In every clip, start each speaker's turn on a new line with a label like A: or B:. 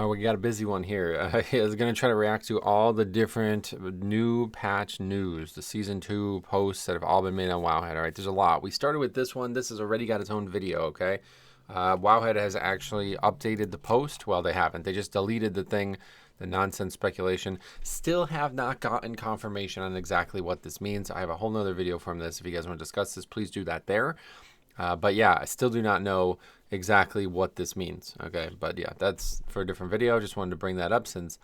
A: We got a busy one here. I was going to try to react to all the different new patch news, the Season 2 posts that have all been made on Wowhead. All right, there's a lot. We started with this one. This has already got its own video, okay? Wowhead has actually updated the post. Well, they haven't. They just deleted the thing, the nonsense speculation. Still have not gotten confirmation on exactly what this means. I have a whole nother video from this. If you guys want to discuss this, please do that there. But yeah, I still do not know exactly what this means. Okay, but yeah, that's for a different video. Just wanted to bring that up since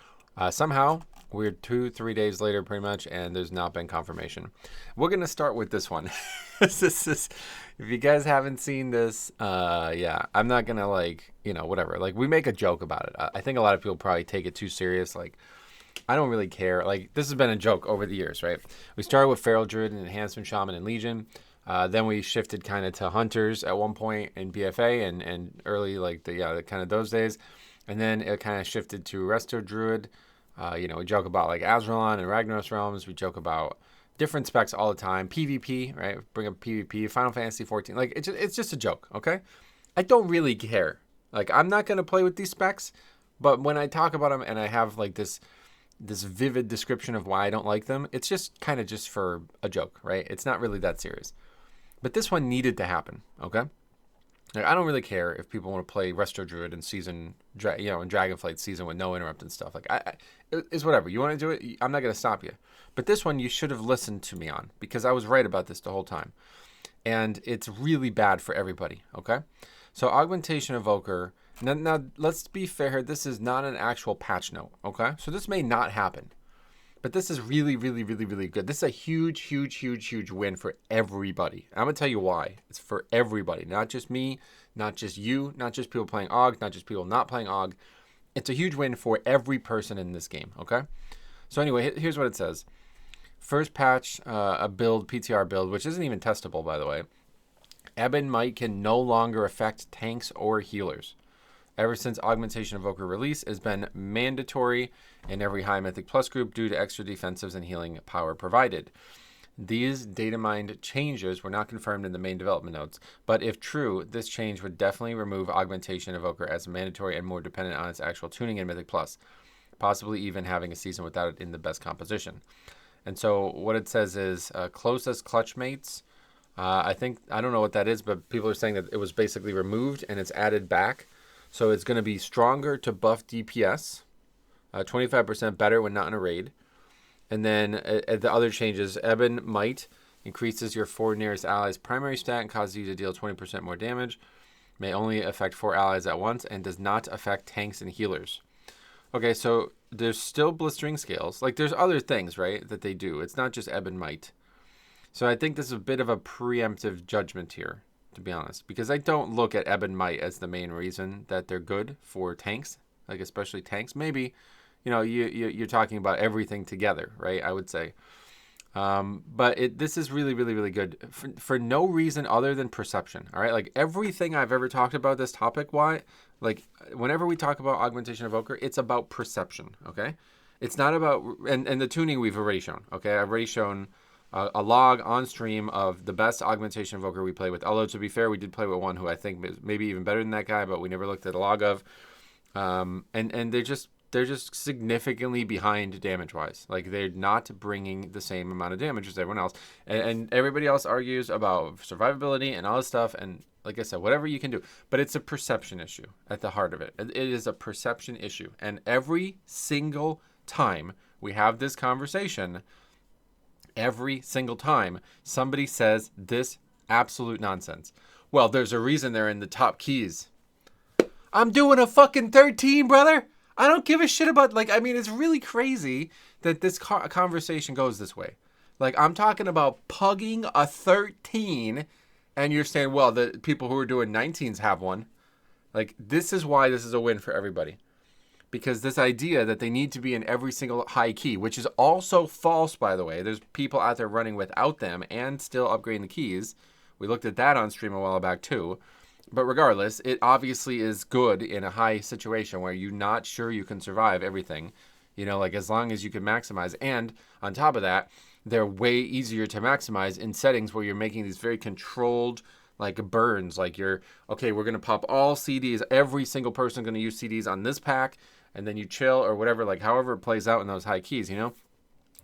A: somehow we're 2-3 days later pretty much, and there's not been confirmation. We're gonna start with this one. This is, if you guys haven't seen this, yeah, I'm not gonna whatever. Like, we make a joke about it. I think a lot of people probably take it too serious. Like, I don't really care. Like, this has been a joke over the years, right? We started with Feral Druid and Enhancement Shaman and Legion. Then we shifted kind of to Hunters at one point in BFA and early, kind of those days. And then it kind of shifted to Resto Druid. We joke about like Azralan and Ragnaros Realms. We joke about different specs all the time. PvP, right? Bring up PvP, Final Fantasy 14. Like, it's just a joke, okay? I don't really care. Like, I'm not going to play with these specs, but when I talk about them and I have like this vivid description of why I don't like them, it's just kind of just for a joke, right? It's not really that serious. But this one needed to happen, okay? Like, I don't really care if people want to play Resto Druid in season, in Dragonflight season with no interrupt and stuff. Like, it's whatever. You want to do it, I'm not going to stop you. But this one you should have listened to me on, because I was right about this the whole time. And it's really bad for everybody, okay? So Augmentation Evoker, now let's be fair, this is not an actual patch note, okay? So this may not happen. But this is really, really, really, really good. This is a huge, huge, huge, huge win for everybody. I'm going to tell you why. It's for everybody. Not just me, not just you, not just people playing Aug, not just people not playing Aug. It's a huge win for every person in this game, okay? So anyway, here's what it says. First patch, a build, PTR build, which isn't even testable, by the way. Ebon Might can no longer affect tanks or healers. Ever since Augmentation Evoker release, has been mandatory in every high Mythic Plus group due to extra defensives and healing power provided. These data mined changes were not confirmed in the main development notes, but if true, this change would definitely remove Augmentation Evoker as mandatory and more dependent on its actual tuning in Mythic Plus, possibly even having a season without it in the best composition. And so what it says is closest clutch mates. I don't know what that is, but people are saying that it was basically removed and it's added back. So it's going to be stronger to buff DPS, 25% better when not in a raid. And then the other changes, Ebon Might increases your 4 nearest allies' primary stat and causes you to deal 20% more damage. May only affect 4 allies at once and does not affect tanks and healers. Okay, so there's still blistering scales. Like, there's other things, right, that they do. It's not just Ebon Might. So I think this is a bit of a preemptive judgment here, to be honest, because I don't look at Ebon Might as the main reason that they're good for tanks, like especially tanks. Maybe, you're talking about everything together, right? I would say. But this is really, really, really good for no reason other than perception. All right, like everything I've ever talked about this topic, like whenever we talk about Augmentation Evoker, it's about perception. Okay, it's not about and the tuning we've already shown. Okay, I've already shown a log on stream of the best Augmentation Evoker we play with. Although, to be fair, we did play with one who I think is maybe even better than that guy, but we never looked at a log of. And they're just significantly behind damage-wise. Like, they're not bringing the same amount of damage as everyone else. And everybody else argues about survivability and all this stuff. And like I said, whatever you can do. But it's a perception issue at the heart of it. It is a perception issue. And every single time we have this conversation, every single time somebody says this absolute nonsense. Well, there's a reason they're in the top keys. I'm doing a fucking 13, brother. I don't give a shit about, it's really crazy that this conversation goes this way. Like, I'm talking about pugging a 13, and you're saying, well, the people who are doing 19s have one. Like, this is why this is a win for everybody. Because this idea that they need to be in every single high key, which is also false, by the way. There's people out there running without them and still upgrading the keys. We looked at that on stream a while back, too. But regardless, it obviously is good in a high situation where you're not sure you can survive everything. As long as you can maximize. And on top of that, they're way easier to maximize in settings where you're making these very controlled burns. Like, we're going to pop all CDs. Every single person going to use CDs on this pack. and then you chill or whatever, like however it plays out in those high keys, you know,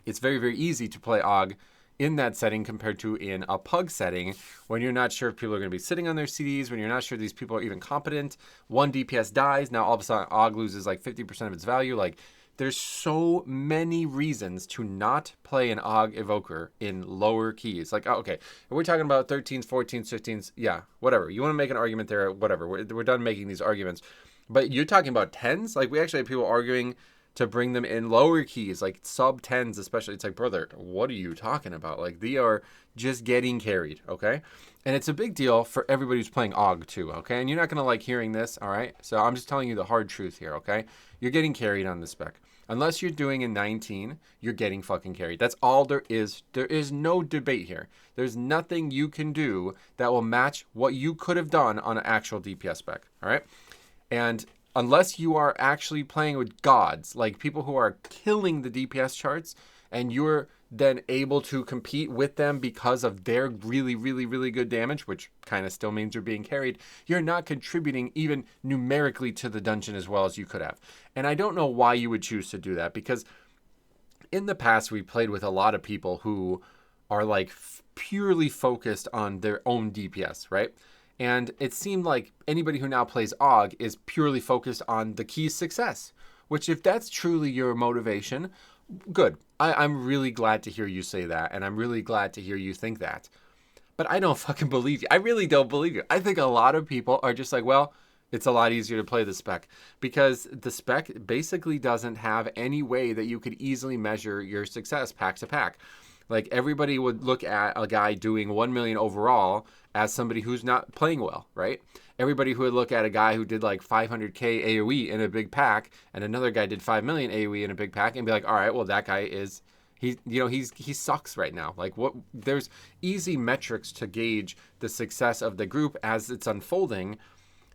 A: it's very, very easy to play Aug in that setting compared to in a pug setting when you're not sure if people are going to be sitting on their CDs, when you're not sure these people are even competent. One DPS dies, now all of a sudden Aug loses like 50% of its value. Like, there's so many reasons to not play an Aug evoker in lower keys. Like, okay, if we're talking about 13s, 14s, 15s, yeah, whatever. You want to make an argument there, whatever. We're done making these arguments. But you're talking about 10s? Like, we actually have people arguing to bring them in lower keys, like sub 10s especially. It's like, brother, what are you talking about? Like, they are just getting carried, okay? And it's a big deal for everybody who's playing Aug too, okay? And you're not going to like hearing this, all right? So I'm just telling you the hard truth here, okay? You're getting carried on the spec. Unless you're doing a 19, you're getting fucking carried. That's all there is. There is no debate here. There's nothing you can do that will match what you could have done on an actual DPS spec, all right? And unless you are actually playing with gods, like people who are killing the DPS charts, and you're then able to compete with them because of their really, really, really good damage, which kind of still means you're being carried, you're not contributing even numerically to the dungeon as well as you could have. And I don't know why you would choose to do that, because in the past we played with a lot of people who are like purely focused on their own DPS, right? And it seemed like anybody who now plays Aug is purely focused on the key success, which if that's truly your motivation, good. I'm really glad to hear you say that, and I'm really glad to hear you think that. But I don't fucking believe you. I really don't believe you. I think a lot of people are just like, well, it's a lot easier to play the spec, because the spec basically doesn't have any way that you could easily measure your success pack to pack. Like, everybody would look at a guy doing 1 million overall as somebody who's not playing well, right? Everybody who would look at a guy who did like 500k AoE in a big pack, and another guy did 5 million AoE in a big pack, and be like, all right, well, that guy is, he sucks right now. Like, what? There's easy metrics to gauge the success of the group as it's unfolding,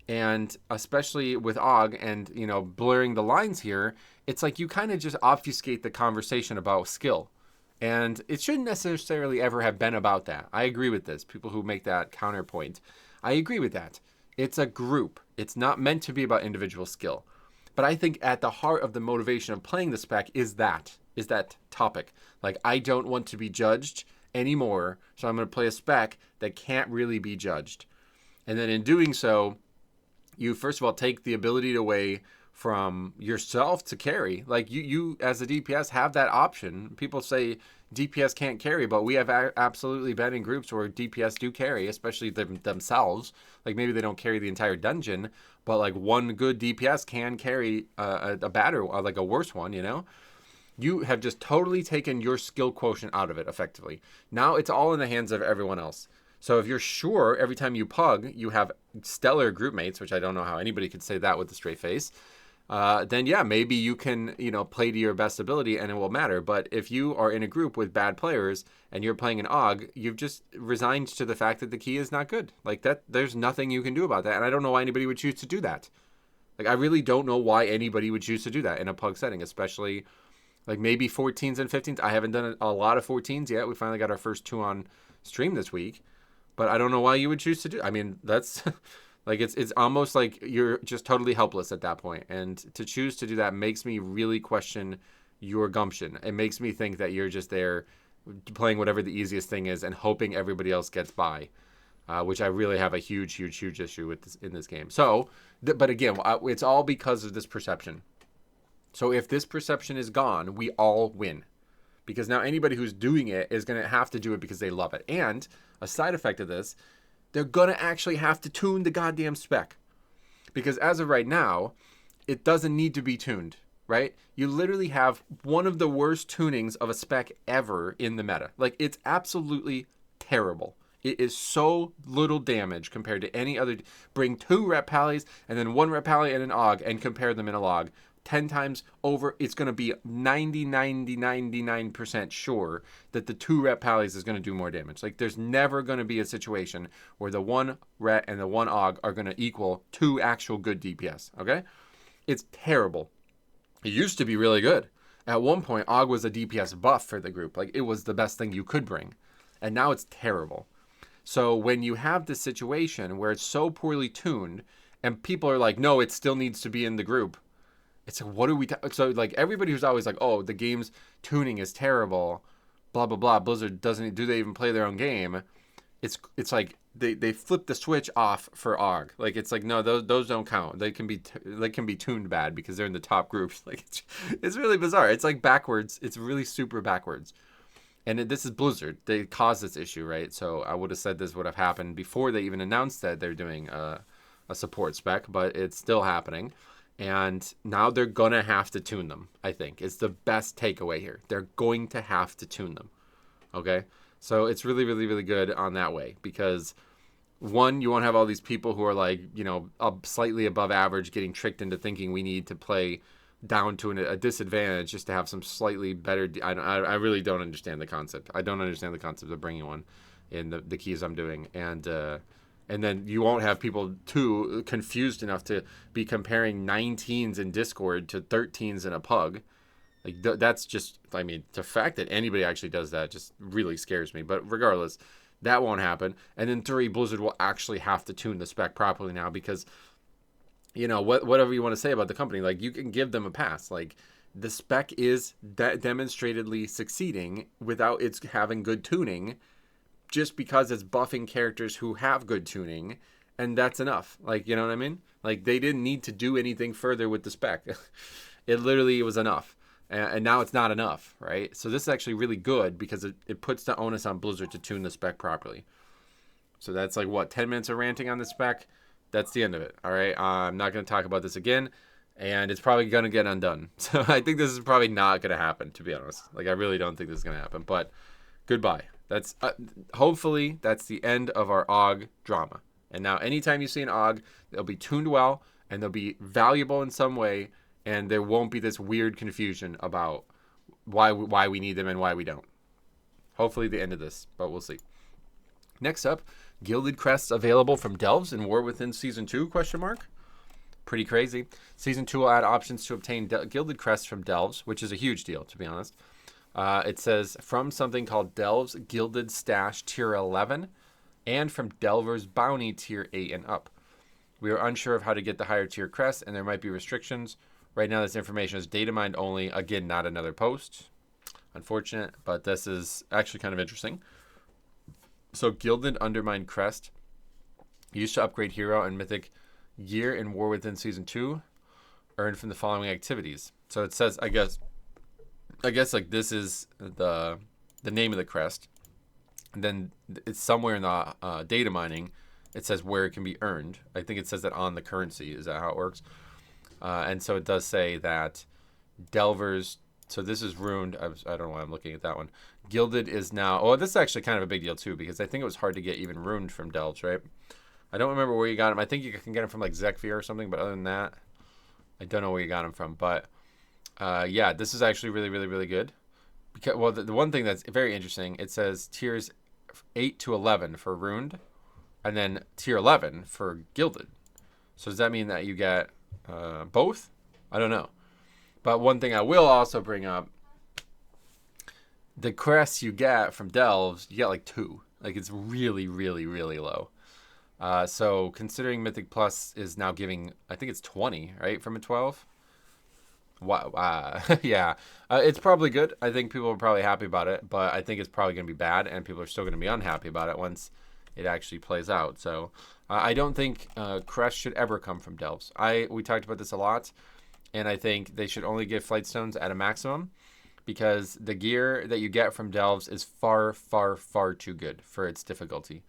A: and especially with Aug and, you know, blurring the lines here, it's like you kind of just obfuscate the conversation about skill. And it shouldn't necessarily ever have been about that. I agree with this. People who make that counterpoint, I agree with that. It's a group. It's not meant to be about individual skill. But I think at the heart of the motivation of playing the spec is that topic. Like, I don't want to be judged anymore, so I'm going to play a spec that can't really be judged. And then in doing so, you first of all take the ability away from yourself to carry. Like, you as a DPS have that option. People say DPS can't carry, but we have absolutely been in groups where DPS do carry, especially themselves. Like, maybe they don't carry the entire dungeon, but like one good DPS can carry a badder, like a worse one, you know? You have just totally taken your skill quotient out of it effectively. Now it's all in the hands of everyone else. So if you're sure every time you pug, you have stellar group mates, which I don't know how anybody could say that with a straight face, then yeah, maybe you can, you know, play to your best ability and it will matter. But if you are in a group with bad players and you're playing an Aug, you've just resigned to the fact that the key is not good. Like, that, there's nothing you can do about that. And I don't know why anybody would choose to do that. Like, I really don't know why anybody would choose to do that in a pug setting, especially like maybe 14s and 15s. I haven't done a lot of 14s yet. We finally got our first 2 on stream this week. But I don't know why you would choose to do. I mean, that's like, it's almost like you're just totally helpless at that point. And to choose to do that makes me really question your gumption. It makes me think that you're just there playing whatever the easiest thing is and hoping everybody else gets by, which I really have a huge issue with this, in this game. So, but again, it's all because of this perception. So if this perception is gone, we all win. Because now anybody who's doing it is going to have to do it because they love it. And a side effect of this, they're going to actually have to tune the goddamn spec. Because as of right now, it doesn't need to be tuned, right? You literally have one of the worst tunings of a spec ever in the meta. Like, it's absolutely terrible. It is so little damage compared to any other. Bring 2 rep pallies and then 1 rep pally and an Aug and compare them in a log. 10 times over, it's going to be 99% sure that the 2 rep pallies is going to do more damage. Like, there's never going to be a situation where the 1 ret and the 1 Aug are going to equal 2 actual good DPS, okay? It's terrible. It used to be really good. At one point, Aug was a DPS buff for the group. Like, it was the best thing you could bring. And now it's terrible. So when you have this situation where it's so poorly tuned and people are like, no, it still needs to be in the group, It's like, what do we... So, like, everybody who's always like, oh, the game's tuning is terrible, blah, blah, blah. Blizzard doesn't... Do they even play their own game? It's like they flip the switch off for Aug. Like, it's like, no, those don't count. They can be tuned bad because they're in the top groups. Like, it's really bizarre. It's like backwards. It's really super backwards. And this is Blizzard. They caused this issue, right? So I would have said this would have happened before they even announced that they're doing a support spec, but it's still happening. And now they're going to have to tune them, I think. It's the best takeaway here. They're going to have to tune them. Okay? So it's really, really, really good on that way because, one, you won't have all these people who are like, you know, slightly above average getting tricked into thinking we need to play down to a disadvantage just to have some slightly better. I really don't understand the concept. I don't understand the concept of bringing one in the keys I'm doing. And then you won't have people too confused enough to be comparing 19s in Discord to 13s in a pug. Like, that's just, I mean, the fact that anybody actually does that just really scares me. But regardless, that won't happen. And then 3, Blizzard will actually have to tune the spec properly now because, you know, whatever you want to say about the company, like, you can give them a pass. Like, the spec is demonstratedly succeeding without its having good tuning, just because it's buffing characters who have good tuning, and that's enough. Like, you know what I mean? Like, they didn't need to do anything further with the spec. It literally was enough. And now it's not enough, right? So this is actually really good because it puts the onus on Blizzard to tune the spec properly. So that's like, what, 10 minutes of ranting on the spec? That's the end of it, all right? I'm not going to talk about this again, and it's probably going to get undone. So I think this is probably not going to happen, to be honest. Like, I really don't think this is going to happen, but goodbye. That's hopefully that's the end of our Aug drama. And now anytime you see an Aug, they'll be tuned well and they'll be valuable in some way, and there won't be this weird confusion about why we need them and why we don't. Hopefully the end of this, but we'll see. Next up, Gilded Crests available from Delves in War Within Season 2, ? Pretty crazy. Season 2 will add options to obtain Gilded Crests from Delves, which is a huge deal, to be honest. It says from something called Delves Gilded Stash Tier 11 and from Delver's Bounty Tier 8 and up. We are unsure of how to get the higher tier crests, and there might be restrictions. Right now, this information is data mined only. Again, not another post. Unfortunate, but this is actually kind of interesting. So, Gilded Undermined Crest used to upgrade hero and mythic gear in War Within Season 2, earned from the following activities. So it says, I guess like this is the name of the crest. And then it's somewhere in the data mining, it says where it can be earned. I think it says that on the currency. Is that how it works? And so it does say that Delvers, so this is ruined. I don't know why I'm looking at that one. Gilded is now, oh, this is actually kind of a big deal too, because I think it was hard to get even ruined from Delves, right? I don't remember where you got them. I think you can get them from like Zekvir or something, but other than that, I don't know where you got them from. But yeah, this is actually really, really, really good. Because, well, the one thing that's very interesting, it says tiers 8 to 11 for ruined, and then tier 11 for gilded. So does that mean that you get both? I don't know. But one thing I will also bring up, the crests you get from Delves, you get like 2. Like, it's really, really, really low. So considering Mythic Plus is now giving, I think it's 20, right, from a 12? Wow. Yeah. It's probably good. I think people are probably happy about it, but I think it's probably going to be bad, and people are still going to be unhappy about it once it actually plays out. So I don't think Crest should ever come from Delves. We talked about this a lot, and I think they should only give Flight Stones at a maximum, because the gear that you get from Delves is far, far, far too good for its difficulty.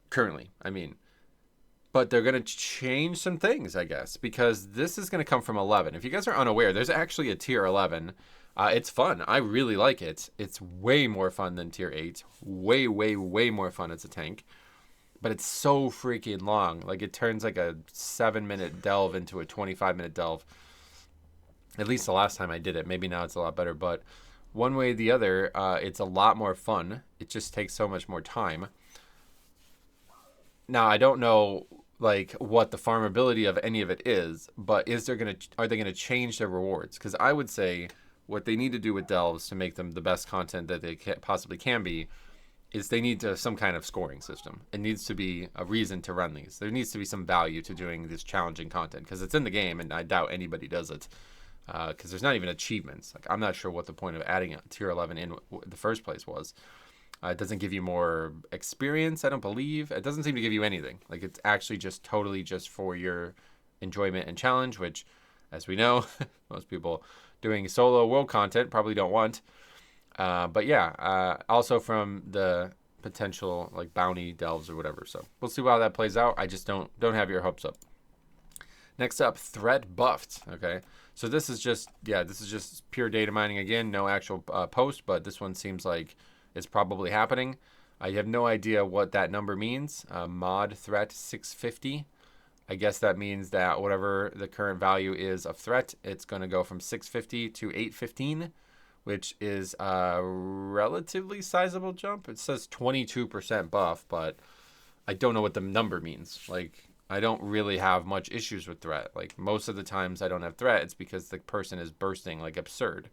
A: Currently, I mean. But they're going to change some things, I guess, because this is going to come from 11. If you guys are unaware, there's actually a tier 11. It's fun. I really like it. It's way more fun than tier 8. Way, way, way more fun as a tank. But it's so freaking long. Like, it turns like a 7-minute delve into a 25-minute delve. At least the last time I did it. Maybe now it's a lot better. But one way or the other, it's a lot more fun. It just takes so much more time. Now, I don't know like what the farmability of any of it is, but are they gonna change their rewards? Because I would say what they need to do with delves to make them the best content that they possibly can be is they need some kind of scoring system. It needs to be a reason to run these. There needs to be some value to doing this challenging content because it's in the game, and I doubt anybody does it because there's not even achievements. Like, I'm not sure what the point of adding a tier 11 in the first place was. It doesn't give you more experience, I don't believe. It doesn't seem to give you anything. Like, it's actually just totally just for your enjoyment and challenge, which, as we know, most people doing solo world content probably don't want. But yeah, also from the potential like bounty delves or whatever. So we'll see how that plays out. I just don't have your hopes up. Next up, threat buffed. Okay, so this is just pure data mining again. No actual post, but this one seems like it's probably happening. I have no idea what that number means. Mod threat 650. I guess that means that whatever the current value is of threat, it's going to go from 650 to 815, which is a relatively sizable jump. It says 22% buff, but I don't know what the number means. Like, I don't really have much issues with threat. Like, most of the times I don't have threat, it's because the person is bursting like absurd.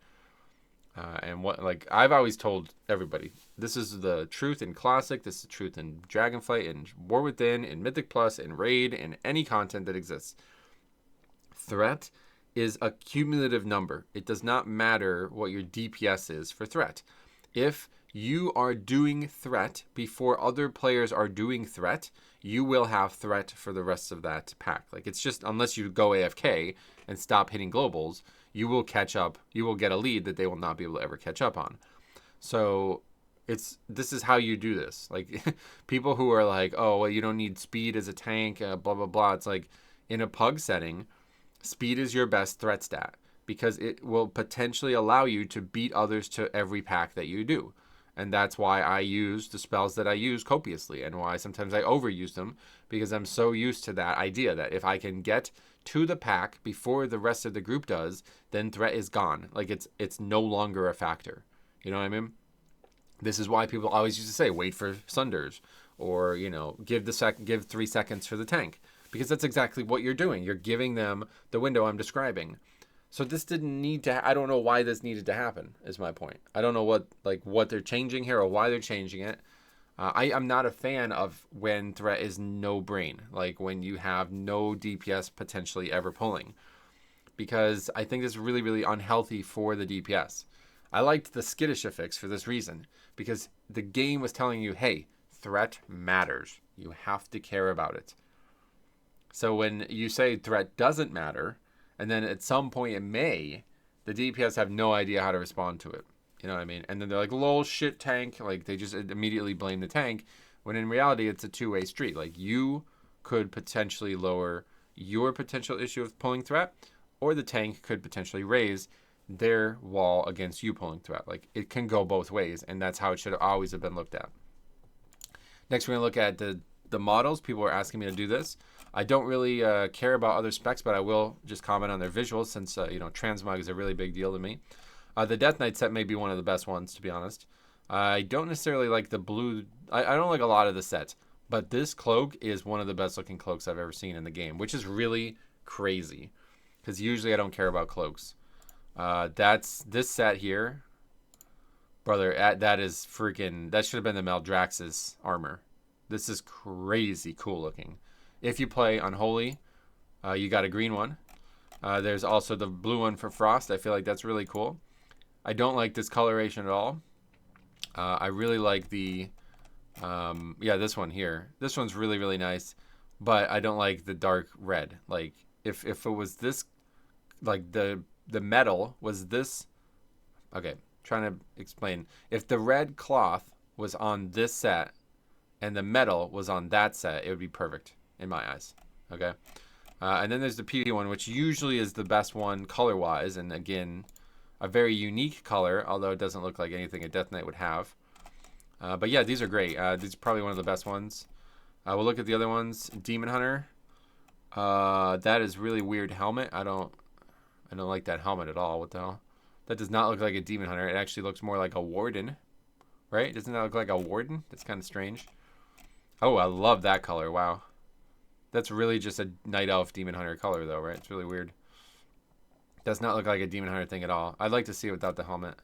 A: And what, like, I've always told everybody, this is the truth in Classic, this is the truth in Dragonflight, in War Within, in Mythic Plus, in Raid, in any content that exists. Threat is a cumulative number. It does not matter what your DPS is for threat. If you are doing threat before other players are doing threat, you will have threat for the rest of that pack. Like, it's just, unless you go AFK and stop hitting globals, you will catch up. You will get a lead that they will not be able to ever catch up on. So this is how you do this. Like, people who are like, oh, well, you don't need speed as a tank, blah, blah, blah. It's like, in a pug setting, speed is your best threat stat because it will potentially allow you to beat others to every pack that you do. And that's why I use the spells that I use copiously, and why sometimes I overuse them, because I'm so used to that idea that if I can get to the pack before the rest of the group does, then threat is gone. Like, it's no longer a factor. You know what I mean? This is why people always used to say, wait for Sunders, or, you know, give 3 seconds for the tank, because that's exactly what you're doing. You're giving them the window I'm describing. So this didn't need to, I don't know why this needed to happen, is my point. I don't know what they're changing here or why they're changing it. I'm not a fan of when threat is no brain, like when you have no DPS potentially ever pulling, because I think it's really, really unhealthy for the DPS. I liked the skittish affix for this reason, because the game was telling you, hey, threat matters. You have to care about it. So when you say threat doesn't matter, and then at some point it may, the DPS have no idea how to respond to it. You know what I mean? And then they're like, lol, shit, tank. Like, they just immediately blame the tank, when in reality it's a two-way street. Like, you could potentially lower your potential issue of pulling threat, or the tank could potentially raise their wall against you pulling threat. Like, it can go both ways, and that's how it should always have been looked at. Next, we're going to look at the models. People are asking me to do this. I don't really care about other specs, but I will just comment on their visuals, since transmog is a really big deal to me. The Death Knight set may be one of the best ones, to be honest. I don't necessarily like the blue. I don't like a lot of the sets, but this cloak is one of the best looking cloaks I've ever seen in the game, which is really crazy, because usually I don't care about cloaks. That's this set here, brother. That is freaking. That should have been the Maldraxxus armor. This is crazy cool looking. If you play Unholy, you got a green one. There's also the blue one for Frost. I feel like that's really cool. I don't like this coloration at all. I really like the, this one here. This one's really, really nice, but I don't like the dark red. Like, if it was this, like the metal was this, okay, trying to explain. If the red cloth was on this set and the metal was on that set, it would be perfect in my eyes, okay? And then there's the PvP one, which usually is the best one color-wise, and again, a very unique color, although it doesn't look like anything a Death Knight would have. But yeah, these are great. These are probably one of the best ones. We'll look at the other ones. Demon Hunter. That is really weird helmet. I don't like that helmet at all. What the hell? That does not look like a Demon Hunter. It actually looks more like a Warden, right? Doesn't that look like a Warden? That's kind of strange. Oh, I love that color. Wow. That's really just a Night Elf Demon Hunter color, though, right? It's really weird. Does not look like a Demon Hunter thing at all. I'd like to see it without the helmet.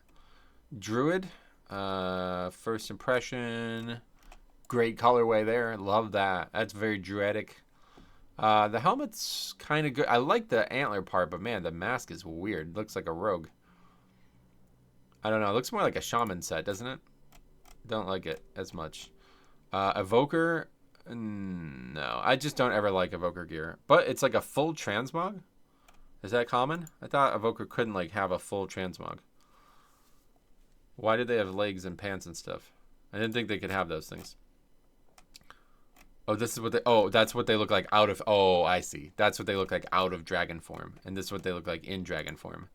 A: Druid. First impression. Great colorway there. Love that. That's very druidic. The helmet's kind of good. I like the antler part, but man, the mask is weird. Looks like a rogue. I don't know. It looks more like a shaman set, doesn't it? Don't like it as much. Evoker. No, I just don't ever like evoker gear. But it's like a full transmog. Is that common? I thought evoker couldn't like have a full transmog. Why did they have legs and pants and stuff? I didn't think they could have those things. Oh, this is what they... Oh, that's what they look like out of... Oh, I see. That's what they look like out of dragon form. And this is what they look like in dragon form.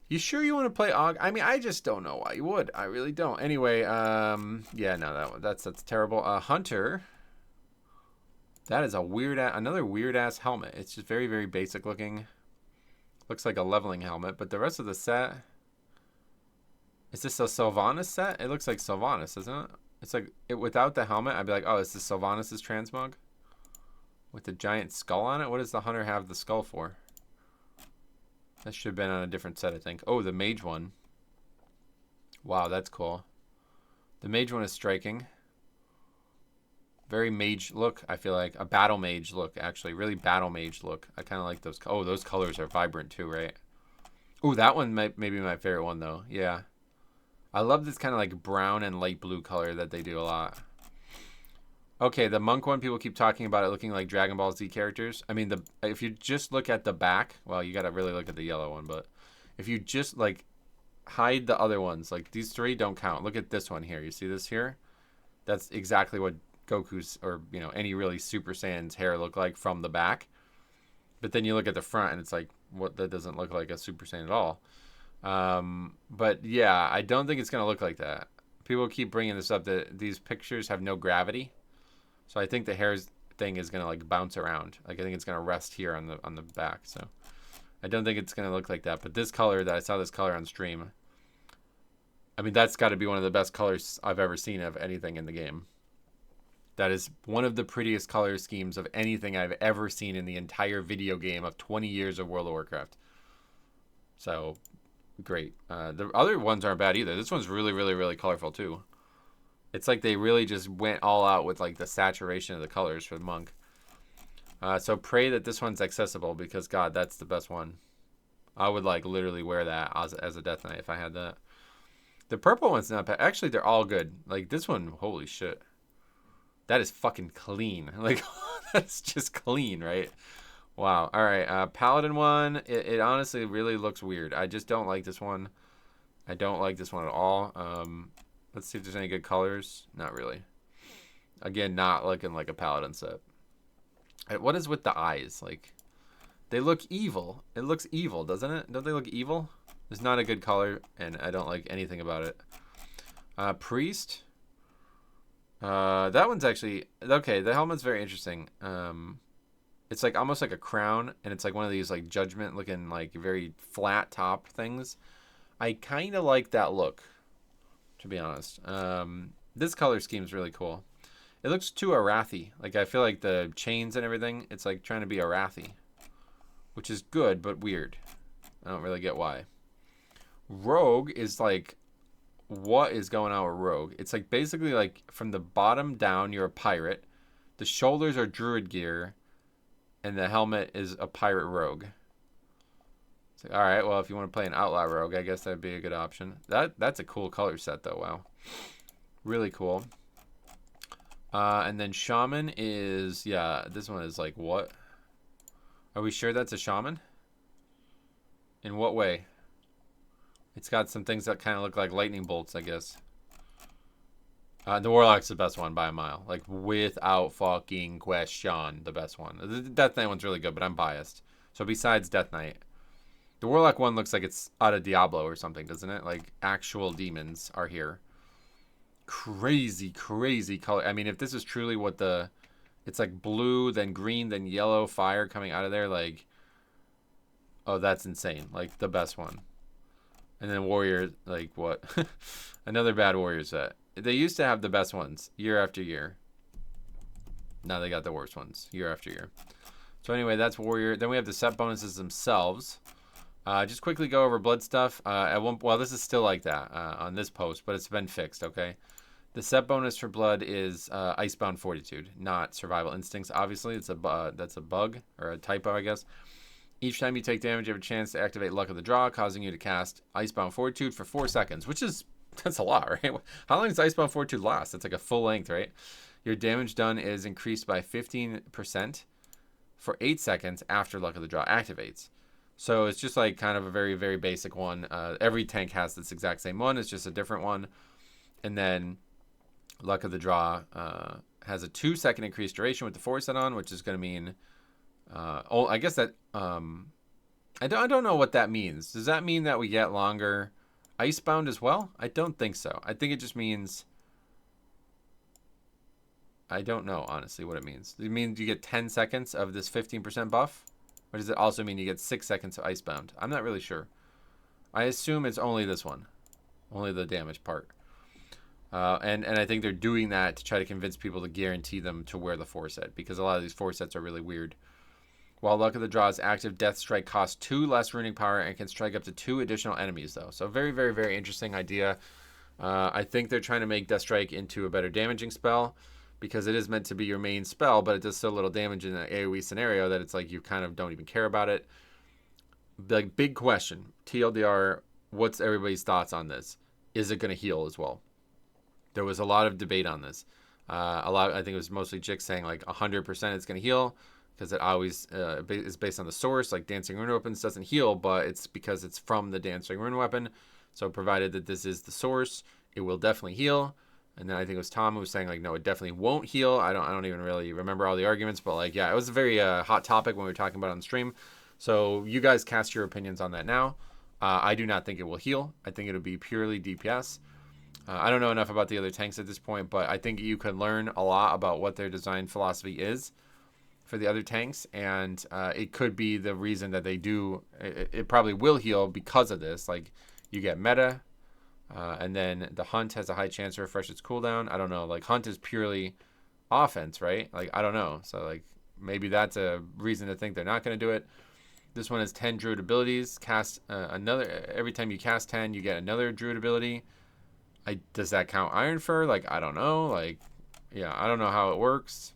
A: You sure you want to play Aug? I mean, I just don't know why you would. I really don't. Anyway, yeah, no, that's terrible. Hunter. That is a another weird ass helmet. It's just very, very basic looking. Looks like a leveling helmet, but the rest of the set... Is this a Sylvanas set? It looks like Sylvanas, isn't it? It's like, without the helmet, I'd be like, oh, is this Sylvanas' transmog? With the giant skull on it? What does the hunter have the skull for? That should have been on a different set, I think. Oh, the mage one. Wow, that's cool. The mage one is striking. Very mage look, I feel like. A battle mage look, actually. Really battle mage look. I kind of like those. Oh, those colors are vibrant too, right? Oh, that one might be my favorite one, though. Yeah. I love this kind of like brown and light blue color that they do a lot. Okay, the monk one, people keep talking about it looking like Dragon Ball Z characters. I mean, if you just look at the back, well, you got to really look at the yellow one, but if you just like hide the other ones, like these three don't count. Look at this one here. You see this here? That's exactly what Goku's, or, you know, any really Super Saiyan's hair look like from the back. But then you look at the front and it's like, what, that doesn't look like a Super Saiyan at all. But yeah, I don't think it's going to look like that. People keep bringing this up that these pictures have no gravity. So I think the hair thing is going to like bounce around. Like I think it's going to rest here on the back. So I don't think it's going to look like that. But this color, that I saw this color on stream, I mean, that's got to be one of the best colors I've ever seen of anything in the game. That is one of the prettiest color schemes of anything I've ever seen in the entire video game of 20 years of World of Warcraft. So great. The other ones aren't bad either. This one's really, really, really colorful too. It's like they really just went all out with like the saturation of the colors for the monk. So pray that this one's accessible, because God, that's the best one. I would like literally wear that as a Death Knight if I had that. The purple one's not bad. Actually, they're all good. Like this one, holy shit. That is fucking clean. Like that's just clean, right? Wow. All right. Paladin one. It honestly really looks weird. I just don't like this one. I don't like this one at all. Let's see if there's any good colors. Not really. Again, not looking like a Paladin set. What is with the eyes? Like, they look evil. It looks evil, doesn't it? Don't they look evil? It's not a good color, and I don't like anything about it. Priest. That one's actually... Okay, the helmet's very interesting. It's like almost like a crown, and it's like one of these like judgment looking like very flat top things. I kind of like that look, to be honest. This color scheme is really cool. It looks too Arathi. Like I feel like the chains and everything, it's like trying to be Arathi, which is good but weird. I don't really get why. Rogue is like, what is going on with Rogue? It's like basically like from the bottom down, you're a pirate. The shoulders are druid gear, and the helmet is a pirate rogue. It's like, all right, well, if you want to play an outlaw rogue, I guess that'd be a good option. That's a cool color set, though. Wow, really cool. And then shaman is, yeah, this one is like, what? Are we sure that's a shaman? In what way? It's got some things that kind of look like lightning bolts, I guess. The Warlock's the best one by a mile. Like, without fucking question, the best one. The Death Knight one's really good, but I'm biased. So besides Death Knight, the Warlock one looks like it's out of Diablo or something, doesn't it? Like, actual demons are here. Crazy, crazy color. I mean, if this is truly what the... It's like blue, then green, then yellow fire coming out of there, like... Oh, that's insane. Like, the best one. And then warrior, like, what? Another bad warrior set. They used to have the best ones year after year. Now they got the worst ones year after year. So anyway, that's warrior. Then we have the set bonuses themselves. Just quickly go over blood stuff. Well, this is still like that on this post, but it's been fixed, okay? The set bonus for blood is Icebound Fortitude, not Survival Instincts. Obviously, that's a bug, or a typo, I guess. Each time you take damage, you have a chance to activate Luck of the Draw, causing you to cast Icebound Fortitude for 4 seconds, which is, that's a lot, right? How long does Icebound Fortitude last? That's like a full length, right? Your damage done is increased by 15% for 8 seconds after Luck of the Draw activates. So it's just like kind of a very, very basic one. Every tank has this exact same one. It's just a different one. And then Luck of the Draw has a 2-second increased duration with the 4 set on, which is going to mean... I guess that... I don't know what that means. Does that mean that we get longer Icebound as well? I don't think so. I think it just means... I don't know, honestly, what it means. It means you get 10 seconds of this 15% buff? Or does it also mean you get 6 seconds of Icebound? I'm not really sure. I assume it's only this one. Only the damage part. And I think they're doing that to try to convince people to guarantee them to wear the 4 set. Because a lot of these 4 sets are really weird. While Luck of the Draw is active, Death Strike costs 2 less runic power and can strike up to 2 additional enemies, though. So very, very, very interesting idea. I think they're trying to make Death Strike into a better damaging spell. Because it is meant to be your main spell, but it does so little damage in an AoE scenario that it's like you kind of don't even care about it. The big question, TLDR, what's everybody's thoughts on this? Is it going to heal as well? There was a lot of debate on this. I think it was mostly Jix saying like 100% it's going to heal because it always is based on the source. Like Dancing Rune Weapons doesn't heal, but it's because it's from the Dancing Rune Weapon. So provided that this is the source, it will definitely heal. And then I think it was Tom who was saying like, no, it definitely won't heal. I don't even really remember all the arguments, but like, yeah, it was a very hot topic when we were talking about it on the stream. So you guys cast your opinions on that now. I do not think it will heal. I think it'll be purely DPS. I don't know enough about the other tanks at this point, but I think you can learn a lot about what their design philosophy is for the other tanks. And it could be the reason that they do, it probably will heal because of this. Like you get meta. And then the Hunt has a high chance to refresh its cooldown. I don't know. Like, Hunt is purely offense, right? Like, I don't know. So, like, maybe that's a reason to think they're not going to do it. This one has 10 Druid abilities. Cast every time you cast 10, you get another Druid ability. Does that count Iron Fur? Like, I don't know. Like, yeah, I don't know how it works.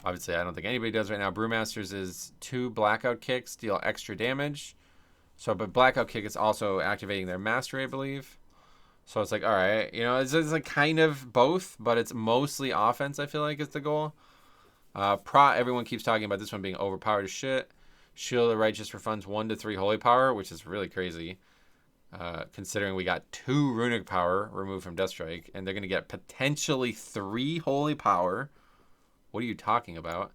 A: Obviously, I don't think anybody does right now. Brewmasters is 2 Blackout Kicks, deal extra damage. So, but Blackout Kick is also activating their Mastery, I believe. So it's like, all right, you know, it's like kind of both, but it's mostly offense, I feel like, is the goal. Everyone keeps talking about this one being overpowered as shit. Shield of the Righteous refunds 1 to 3 Holy Power, which is really crazy. Considering we got 2 Runic Power removed from Death Strike, and they're going to get potentially 3 Holy Power. What are you talking about?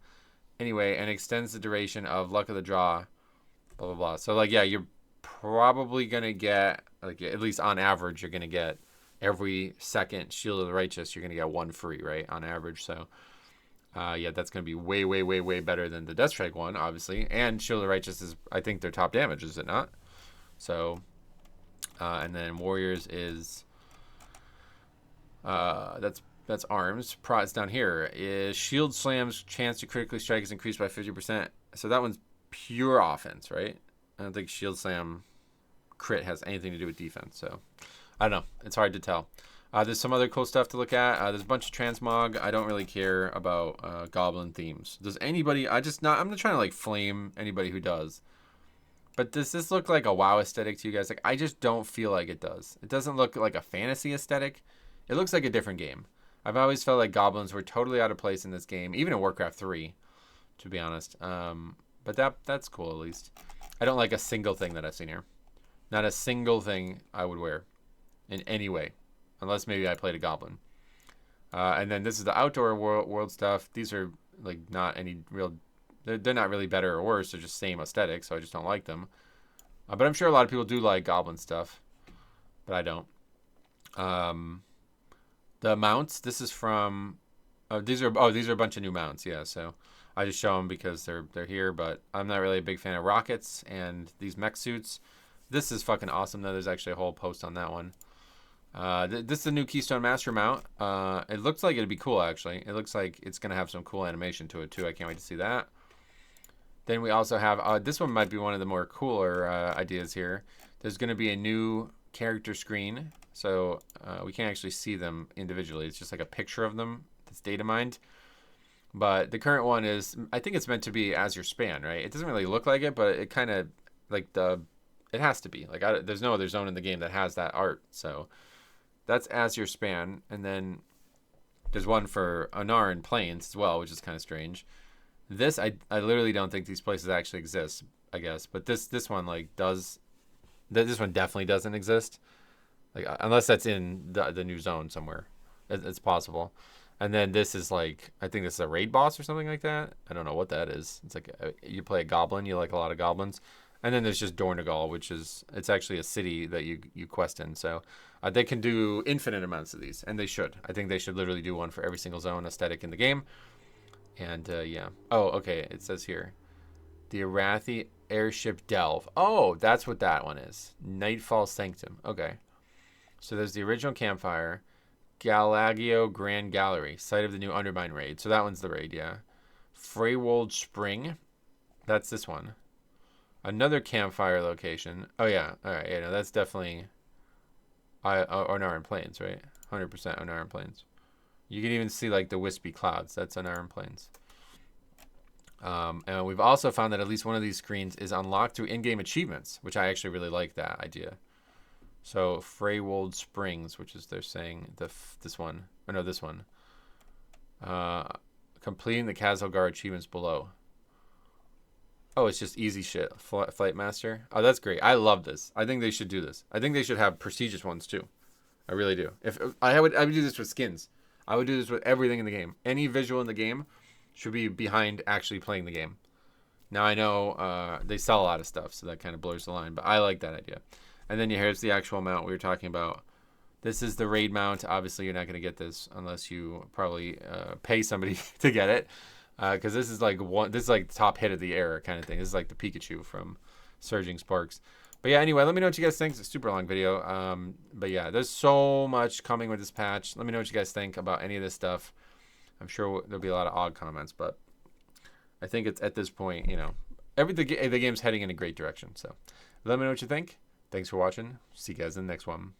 A: Anyway, and extends the duration of Luck of the Draw. Blah, blah, blah. So, like, yeah, you're probably going to get, like, at least on average, you're going to get every second Shield of the Righteous, you're going to get 1 free, right, on average. So, yeah, that's going to be way, way, way, way better than the Death Strike one, obviously. And Shield of the Righteous is, I think, their top damage, is it not? So, and then Warriors is, that's arms. It's down here. Is Shield Slam's chance to critically strike is increased by 50%. So that one's pure offense, right? I don't think Shield Slam crit has anything to do with defense, so I don't know. It's hard to tell. There's some other cool stuff to look at. There's a bunch of transmog. I don't really care about goblin themes. Does anybody? I'm not trying to like flame anybody who does. But does this look like a WoW aesthetic to you guys? Like, I just don't feel like it does. It doesn't look like a fantasy aesthetic. It looks like a different game. I've always felt like goblins were totally out of place in this game, even in Warcraft 3, to be honest. But that's cool, at least. I don't like a single thing that I've seen here. Not a single thing I would wear in any way. Unless maybe I played a goblin. And then this is the outdoor world stuff. These are like not any real... They're not really better or worse. They're just same aesthetic, so I just don't like them. But I'm sure a lot of people do like goblin stuff. But I don't. The mounts. This is from... these are a bunch of new mounts. Yeah, so... I just show them because they're here, but I'm not really a big fan of rockets and these mech suits. This is fucking awesome, though. There's actually a whole post on that one. This is the new Keystone Master mount. It looks like it'd be cool, actually. It looks like it's going to have some cool animation to it, too. I can't wait to see that. Then we also have, this one might be one of the more cooler ideas here. There's going to be a new character screen. So we can't actually see them individually. It's just like a picture of them that's data mined. But the current one is, I think it's meant to be as your span, right? It doesn't really look like it, but it kind of, like it has to be. Like there's no other zone in the game that has that art. So that's as your span. And then there's one for Anaran Plains as well, which is kind of strange. This, I literally don't think these places actually exist, I guess. But this one, like, does... This one definitely doesn't exist. Like, unless that's in the new zone somewhere. It's possible. And then this is, like... I think this is a raid boss or something like that. I don't know what that is. It's like... you play a goblin. You like a lot of goblins. And then there's just Dornegal, which is... It's actually a city that you quest in. So, they can do infinite amounts of these. And they should. I think they should literally do one for every single zone aesthetic in the game. And, yeah. Oh, okay. It says here. The Arathi Airship Delve. Oh, that's what that one is. Nightfall Sanctum. Okay. So there's the original campfire. Galagio Grand Gallery. Site of the new Undermine raid. So that one's the raid, yeah. Freywold Spring. That's this one. Another campfire location. Oh, yeah. All right. Yeah, no, that's definitely Onaran Plains, right? 100% Onaran Plains. You can even see like the wispy clouds. That's on Iron Plains. And we've also found that at least one of these screens is unlocked through in-game achievements, which I actually really like that idea. So Freywold Springs, which is they're saying this one. Oh no, this one. Completing the Kazalgar achievements below. Oh, it's just easy shit. Flight Master. Oh, that's great. I love this. I think they should do this. I think they should have prestigious ones too. I really do. If I would do this with skins. I would do this with everything in the game. Any visual in the game should be behind actually playing the game. Now, I know they sell a lot of stuff, so that kind of blurs the line, but I like that idea. And then here's the actual mount we were talking about. This is the raid mount. Obviously, you're not going to get this unless you probably pay somebody to get it, because this is like the top hit of the era kind of thing. This is like the Pikachu from Surging Sparks. But yeah, anyway, let me know what you guys think. It's a super long video. But yeah, there's so much coming with this patch. Let me know what you guys think about any of this stuff. I'm sure there'll be a lot of odd comments, but I think it's at this point, you know, the game's heading in a great direction. So let me know what you think. Thanks for watching. See you guys in the next one.